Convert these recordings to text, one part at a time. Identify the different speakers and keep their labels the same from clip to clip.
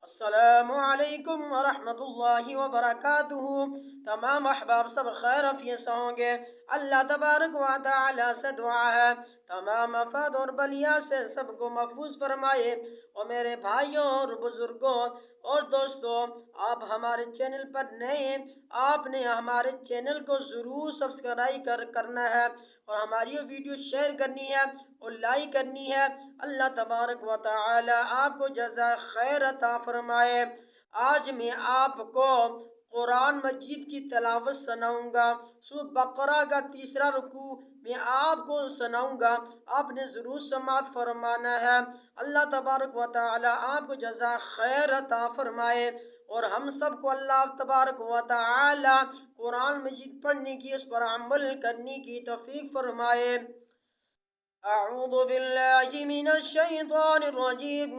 Speaker 1: अस्सलामुअलैकुम वरहमतुल्लाहि वबरकातुहू। तमाम अहबाब सब खैर अफियत से होंगे। अल्लाह तबारक व तआला से दुआ है तमाम आफत और बलिया से सबको महफूज फरमाए। और मेरे भाइयों और बुजुर्गों और दोस्तों, आप हमारे चैनल पर नए हैं, आपने हमारे चैनल को ज़रूर सब्सक्राइब करना है और हमारी वीडियो शेयर करनी है और लाइक करनी है। अल्लाह तबारक व तआला आपको जज़ा खैर अता फरमाए। आज मैं आपको कुरान मजीद की तलावत सुनाऊंगा। सूरह बकरा का तीसरा रुकू मैं आपको सुनाऊंगा, आपने ज़रूर समात फरमाना है। अल्लाह तबारक व तआला आपको जज़ा खैर अता फरमाए और हम सबको अल्लाह तबारक व तआला कुरान मजीद पढ़ने की, उस पर अमल करने की तौफीक फरमाए। अऊज़ु बिल्लाहि मिनश शैतानिर रजीम।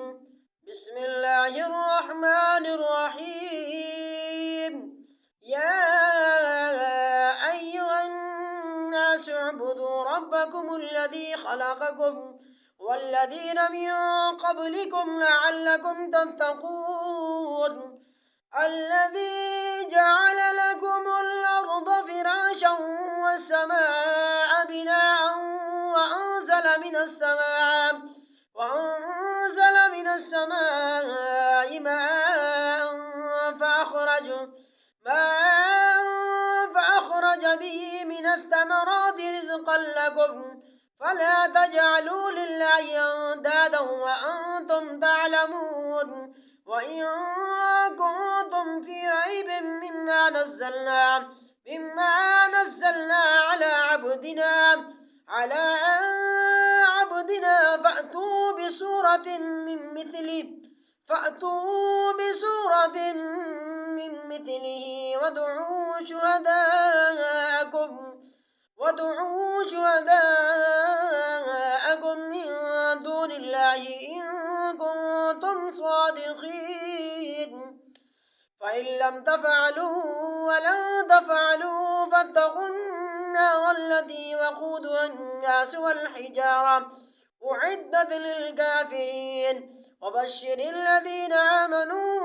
Speaker 1: बिस्मिल्लाहिर रहमानिर रहीम। या अय्युहन्नास उअ्बुदू रब्बकुमुल्लज़ी खलक़कुम वल्लज़ीन मिन क़ब्लिकुम लअल्लकुम तत्तक़ून। الذي جعل لكم الأرض فراشا والسماء بناء وأنزل من السماء ماء فأخرج به من الثمرات رزقا لكم فلا تجعلوا لله أندادا وأنتم تعلمون. وإن كنتم في ريب مما نزلنا على عبدنا فأتوا بسورة من مثله وادعوا شهداءكم من دون الله إن كنتم صادقين. فإن لم تفعلوا ولن تفعلوا فاتقوا النار التي وقودها الناس والحجارة أعدت للكافرين. وبشر الذين آمنوا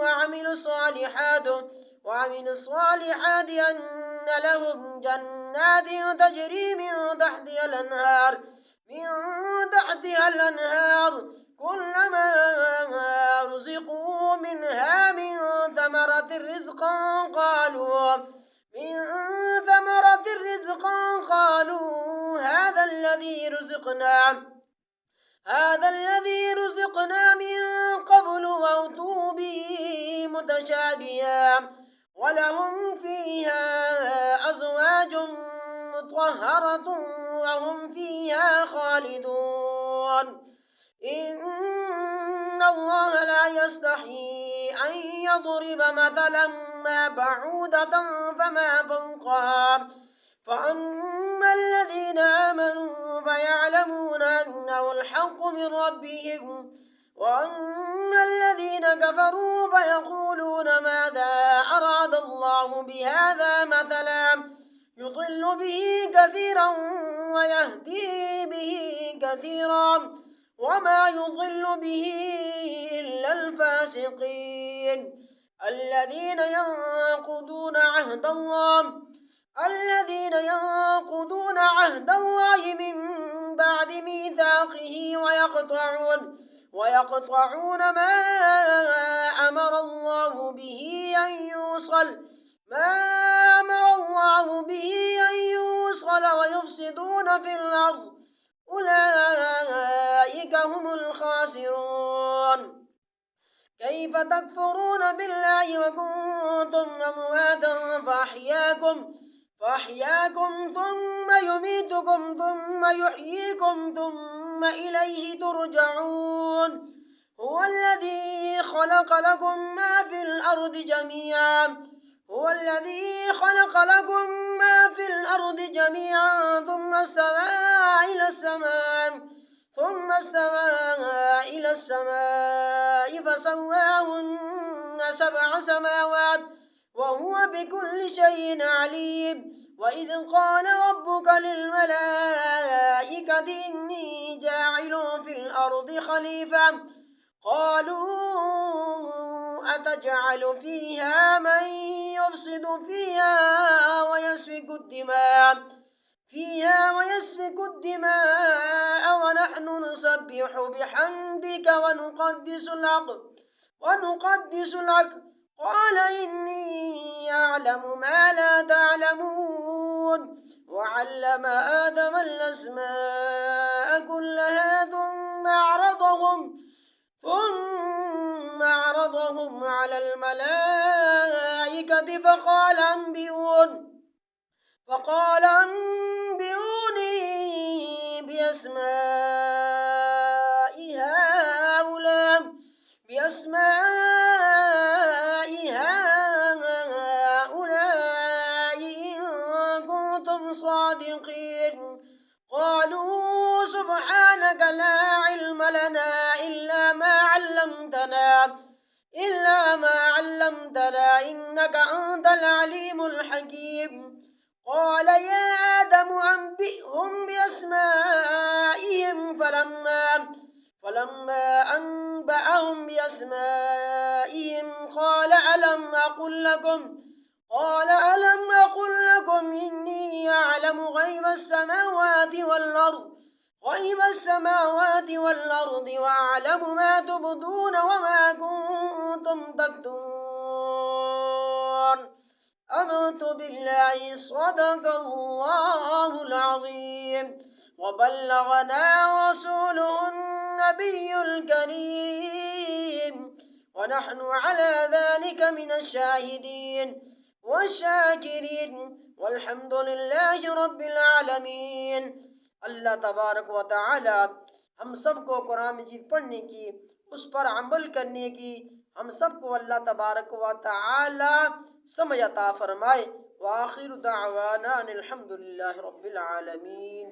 Speaker 1: وعملوا الصالحات أن لهم جنات تجري من تحتها الأنهار كلما رزقوا منها من ثمرة رزقا قالوا هذا الذي رزقنا من قبل وأتوا به متشابها ولهم فيها أزواج مطهرة وهم فيها خالدون. إن الله لا يستحيي أن يضرب مثلا ما بعودة فما فوقها فأما الذين آمنوا فيعلمون أنه الحق من ربهم وأما الذين كفروا فيقولون ماذا أراد الله بهذا مثلا يضل به كثيرا ويهدي به كثيرا وما يضل به إلا الفاسقين. الذين ينقضون عهد الله من بعد ميثاقه ويقطعون ما أمر الله به أن يوصل ويفسدون في الأرض أولئك هم الخاسرون. كيف تكفرون بالله وكنتم أمواتا فأحياكم ثم يميتكم ثم يحييكم ثم إليه ترجعون. هو الذي خلق لكم ما في الأرض جميعا ثم استوى إلى السماء فسواهن 7 سماوات وهو بكل شيء عليم. وإذ قال ربك للملائكة إني جاعل في الأرض خليفة قالوا تجعل فيها من يفسد فيها ويسفك الدماء ونحن نسبح بحمدك ونقدس لك قال إني أعلم ما لا تعلمون وعلم آدم الأسماء كلها ثم عرضهم على الملائكة فقال أنبئوني بأسماء هؤلاء إن كنتم صادقين قالوا سبحانك لا علم لنا إلا ما علمتنا إنك أنت العليم الحكيم قال يا آدم أنبئهم بأسمائهم فلما أنبأهم بأسمائهم قال ألم أقل لكم إني أعلم غيب السماوات والأرض وأعلم ما تبدون وما كنتم تكتمون آمنت بالله صدق الله العظيم وبلغنا رسوله النبي الكريم ونحن على ذلك من الشاهدين والشاكرين والحمد لله رب العالمين। अल्लाह तबारक व तआला हम सबको कुरान मजीद पढ़ने की, उस पर अमल करने की हम सबको अल्लाह तबारक व तआला समझ अता फरमाए। व आखिर दावाना अनिल हम्दुलिल्लाहि रब्बिल आलमीन।